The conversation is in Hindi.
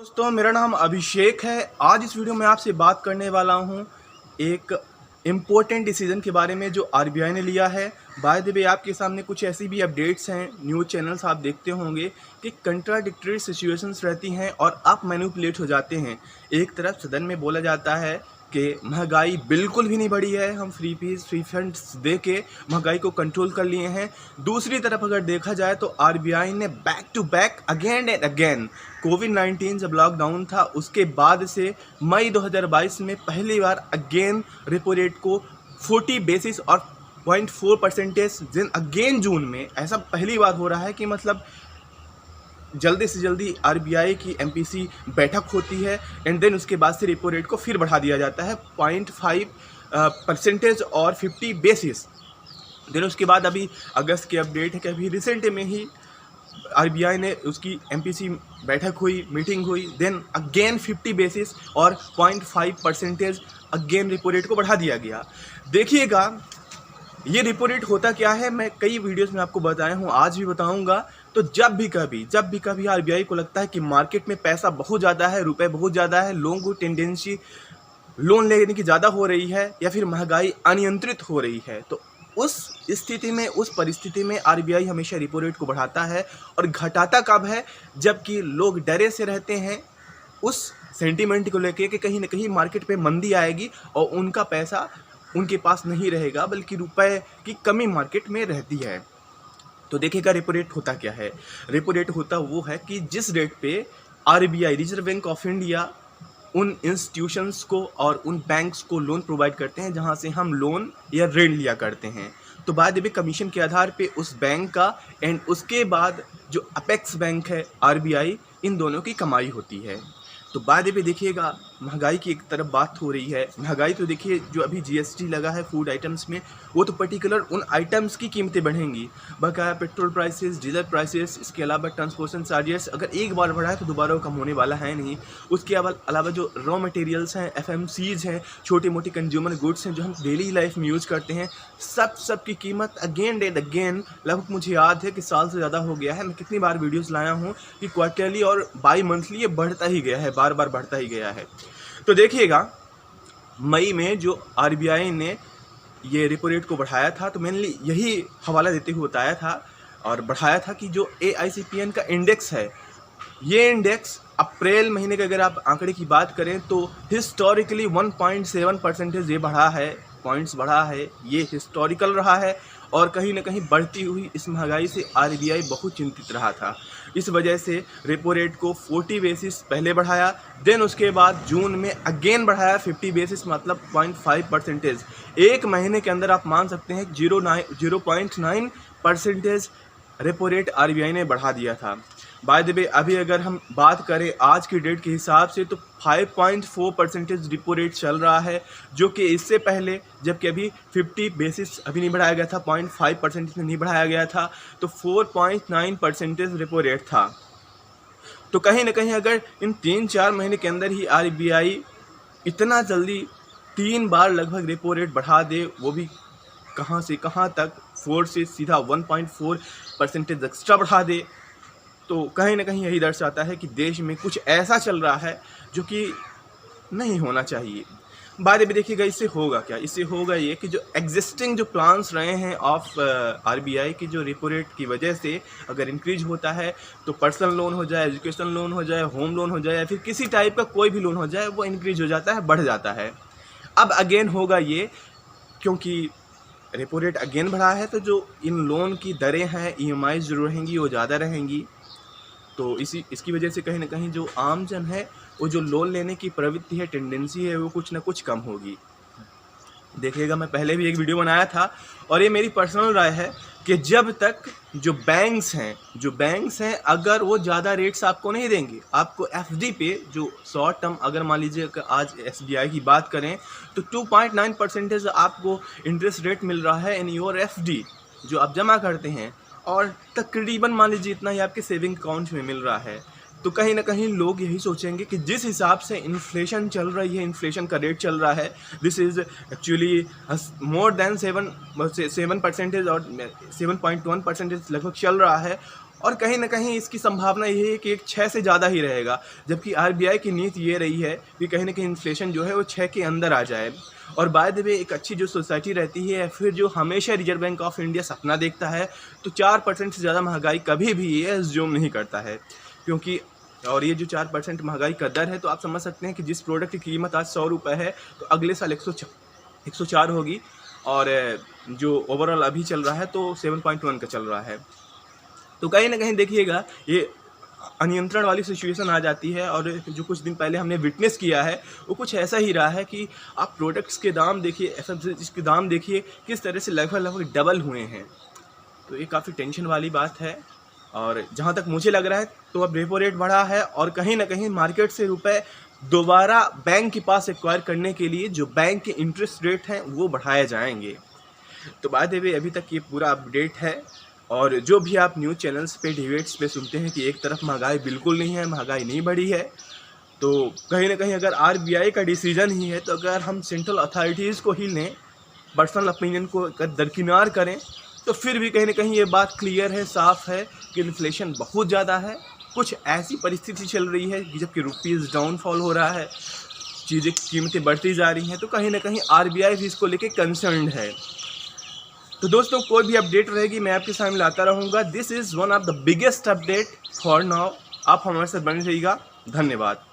दोस्तों, मेरा नाम अभिषेक है। आज इस वीडियो में आपसे बात करने वाला हूं एक इम्पोर्टेंट डिसीजन के बारे में जो आरबीआई ने लिया है। बाय द वे, आपके सामने कुछ ऐसी भी अपडेट्स हैं, न्यूज़ चैनल्स आप देखते होंगे कि कंट्राडिक्टरी सिचुएशंस रहती हैं और आप मैनिपुलेट हो जाते हैं। एक तरफ सदन में बोला जाता है कि महंगाई बिल्कुल भी नहीं बढ़ी है, हम फ्री फंड्स दे के महंगाई को कंट्रोल कर लिए हैं। दूसरी तरफ अगर देखा जाए तो आरबीआई ने back to back again and again कोविड-19 जब लॉकडाउन था उसके बाद से मई 2022 में पहली बार अगेन रेपो रेट को 40 बेसिस और 0.4% दिन अगेन जून में ऐसा पहली बार हो रहा है कि मतलब जल्दी से जल्दी आरबीआई की एमपीसी बैठक होती है एंड देन उसके बाद से रेपो रेट को फिर बढ़ा दिया जाता है 0.5% और 50 बेसिस। देन उसके बाद अभी अगस्त की अपडेट है कि अभी रिसेंट में ही आरबीआई ने उसकी एमपीसी बैठक हुई, मीटिंग हुई, देन अगेन 50 बेसिस और 0.5% अगेन रेपो रेट को बढ़ा दिया गया। देखिएगा ये रेपो रेट होता क्या है, मैं कई वीडियोस में आपको बताया हूँ, आज भी बताऊंगा। तो जब भी कभी आरबीआई को लगता है कि मार्केट में पैसा बहुत ज़्यादा है, रुपए बहुत ज़्यादा है, लोगों को टेंडेंसी लोन लेने की ज़्यादा हो रही है या फिर महंगाई अनियंत्रित हो रही है, तो उस स्थिति में, उस परिस्थिति में आरबीआई हमेशा रेपो रेट को बढ़ाता है। और घटाता कब है? जबकि लोग डरे से रहते हैं उस सेंटीमेंट को लेके कि कहीं ना कहीं मार्केट पे मंदी आएगी और उनका पैसा उनके पास नहीं रहेगा, बल्कि रुपए की कमी मार्केट में रहती है। तो देखिएगा रेपो रेट होता क्या है। रेपो रेट होता वो है कि जिस रेट पे RBI, reserve bank of India, उन इंस्टीट्यूशंस को और उन बैंक्स को लोन प्रोवाइड करते हैं जहां से हम लोन या ऋण लिया करते हैं, तो बाद में कमीशन के आधार पे उस बैंक का एंड उसके बाद जो अपेक्स बैंक है आरबीआई, इन दोनों की कमाई होती है। तो बाद में देखिएगा महंगाई की एक तरफ बात हो रही है। महंगाई तो देखिए जो अभी जीएसटी लगा है फूड आइटम्स में, वो तो पर्टिकुलर उन आइटम्स की कीमतें बढ़ेंगी। बकाया पेट्रोल प्राइसेस, डीजल प्राइसेस, इसके अलावा ट्रांसपोर्टेशन चार्जेस अगर एक बार बढ़ा है तो दोबारा कम होने वाला है नहीं। उसके अलावा जो रॉ मटेरियल्स हैं, एफएमसीज हैं, छोटी मोटी कंज्यूमर गुड्स हैं जो हम डेली लाइफ में यूज़ करते हैं, सब की कीमत अगेन एंड अगेन, लगभग मुझे याद है कि साल से ज़्यादा हो गया है, मैं कितनी बार वीडियोज़ लाया हूँ कि क्वार्टरली और बाई मंथली ये बढ़ता ही गया है, बार बार बढ़ता ही गया है। तो देखिएगा मई में जो आरबीआई ने ये रेपो रेट को बढ़ाया था, तो मेनली यही हवाला देते हुए बताया था और बढ़ाया था कि जो AICPN का इंडेक्स है, ये इंडेक्स अप्रैल महीने के अगर आप आंकड़े की बात करें तो हिस्टोरिकली 1.7% ये बढ़ा है, पॉइंट्स बढ़ा है, ये हिस्टोरिकल रहा है। और कहीं ना कहीं बढ़ती हुई इस महंगाई से आरबीआई बहुत चिंतित रहा था। इस वजह से रेपो रेट को 40 बेसिस पहले बढ़ाया, देन उसके बाद जून में अगेन बढ़ाया 50 बेसिस, मतलब 0.5%। एक महीने के अंदर आप मान सकते हैं 0.9% रेपो रेट आरबीआई ने बढ़ा दिया था। बाय द वे, अभी अगर हम बात करें आज की डेट के हिसाब से तो 5.4% रेपो रेट चल रहा है, जो कि इससे पहले जबकि अभी 50 बेसिस अभी नहीं बढ़ाया गया था, 0.5% नहीं बढ़ाया गया था, तो 4.9% रेपो रेट था। तो कहीं ना कहीं अगर इन 3-4 महीने के अंदर ही आरबीआई इतना जल्दी 3 बार लगभग रेपो रेट बढ़ा दे, वो भी कहाँ से कहाँ तक, 4 से सीधा 1.4% एक्स्ट्रा बढ़ा दे, तो कहीं ना कहीं यही दर्शाता है कि देश में कुछ ऐसा चल रहा है जो कि नहीं होना चाहिए। बाद में देखिएगा इससे होगा क्या। इससे होगा ये कि जो एग्जिस्टिंग जो प्लान्स रहे हैं ऑफ आरबीआई की, जो रेपो रेट की वजह से अगर इंक्रीज होता है तो पर्सनल लोन हो जाए, एजुकेशन लोन हो जाए, होम लोन हो जाए या फिर किसी टाइप का कोई भी लोन हो जाए, वो इंक्रीज हो जाता है, बढ़ जाता है। अब अगेन होगा ये, क्योंकि रेपो रेट अगेन बढ़ा है तो जो इन लोन की दरें हैं, EMI जो रहेंगी वो ज़्यादा रहेंगी। तो इसकी वजह से कहीं ना कहीं जो आम जन है, वो जो लोन लेने की प्रवृत्ति है, टेंडेंसी है, वो कुछ ना कुछ कम होगी। देखिएगा मैं पहले भी एक वीडियो बनाया था और ये मेरी पर्सनल राय है कि जब तक जो बैंक्स हैं अगर वो ज़्यादा रेट्स आपको नहीं देंगे, आपको एफडी पे जो शॉर्ट टर्म, अगर मान लीजिए आज SBI की बात करें तो 2.9% आपको इंटरेस्ट रेट मिल रहा है इन योर एफडी जो आप जमा करते हैं, और तकरीबन मान लीजिए इतना ही आपके सेविंग अकाउंट में मिल रहा है, तो कहीं ना कहीं लोग यही सोचेंगे कि जिस हिसाब से इन्फ्लेशन चल रही है, इन्फ्लेशन का रेट चल रहा है, this is actually more than 7% और 7.1% लगभग चल रहा है, और कहीं ना कहीं इसकी संभावना ये है कि एक 6 से ज़्यादा ही रहेगा, जबकि आरबीआई की नीति ये रही है कि कहीं ना कहीं इन्फ्लेशन जो है वो 6 के अंदर आ जाए। और बाय द वे एक अच्छी जो सोसाइटी रहती है, या फिर जो हमेशा रिजर्व बैंक ऑफ इंडिया सपना देखता है, तो 4% से ज़्यादा महंगाई कभी भी ये एज्यूम नहीं करता है, क्योंकि और ये जो 4% महंगाई का दर है, तो आप समझ सकते हैं कि जिस प्रोडक्ट की कीमत आज 100 रुपये है, तो अगले साल 104 होगी, और जो ओवरऑल अभी चल रहा है तो 7.1 का चल रहा है। तो कहीं ना कहीं देखिएगा ये अनियंत्रण वाली सिचुएशन आ जाती है, और जो कुछ दिन पहले हमने विटनेस किया है वो कुछ ऐसा ही रहा है कि आप प्रोडक्ट्स के दाम देखिए, एफएमसीजी के दाम देखिए किस तरह से लगभग डबल हुए हैं। तो ये काफ़ी टेंशन वाली बात है। और जहाँ तक मुझे लग रहा है तो अब रेपो रेट बढ़ा है, और कहीं ना कहीं मार्केट से रुपए दोबारा बैंक के पास एक्वायर करने के लिए जो बैंक के इंटरेस्ट रेट हैं वो बढ़ाए जाएंगे। तो बात है अभी तक ये पूरा अपडेट है। और जो भी आप न्यूज़ चैनल्स पे डिबेट्स पे सुनते हैं कि एक तरफ महंगाई बिल्कुल नहीं है, महंगाई नहीं बढ़ी है, तो कहीं ना कहीं अगर आरबीआई का डिसीजन ही है, तो अगर हम सेंट्रल अथॉरिटीज़ को ही लें, पर्सनल ओपिनियन को अगर दरकिनार करें, तो फिर भी कहीं ना कहीं ये बात क्लियर है, साफ है कि इन्फ्लेशन बहुत ज़्यादा है। कुछ ऐसी परिस्थिति चल रही है कि जबकि रुपीज़ डाउनफॉल हो रहा है, चीज़ें कीमतें बढ़ती जा रही हैं, तो कहीं ना कहीं आरबीआई भी इसको लेके कंसर्न्ड है। तो दोस्तों कोई भी अपडेट रहेगी मैं आपके सामने लाता रहूँगा। This is one of the biggest update for now. आप हमारे साथ बने रहिएगा। धन्यवाद।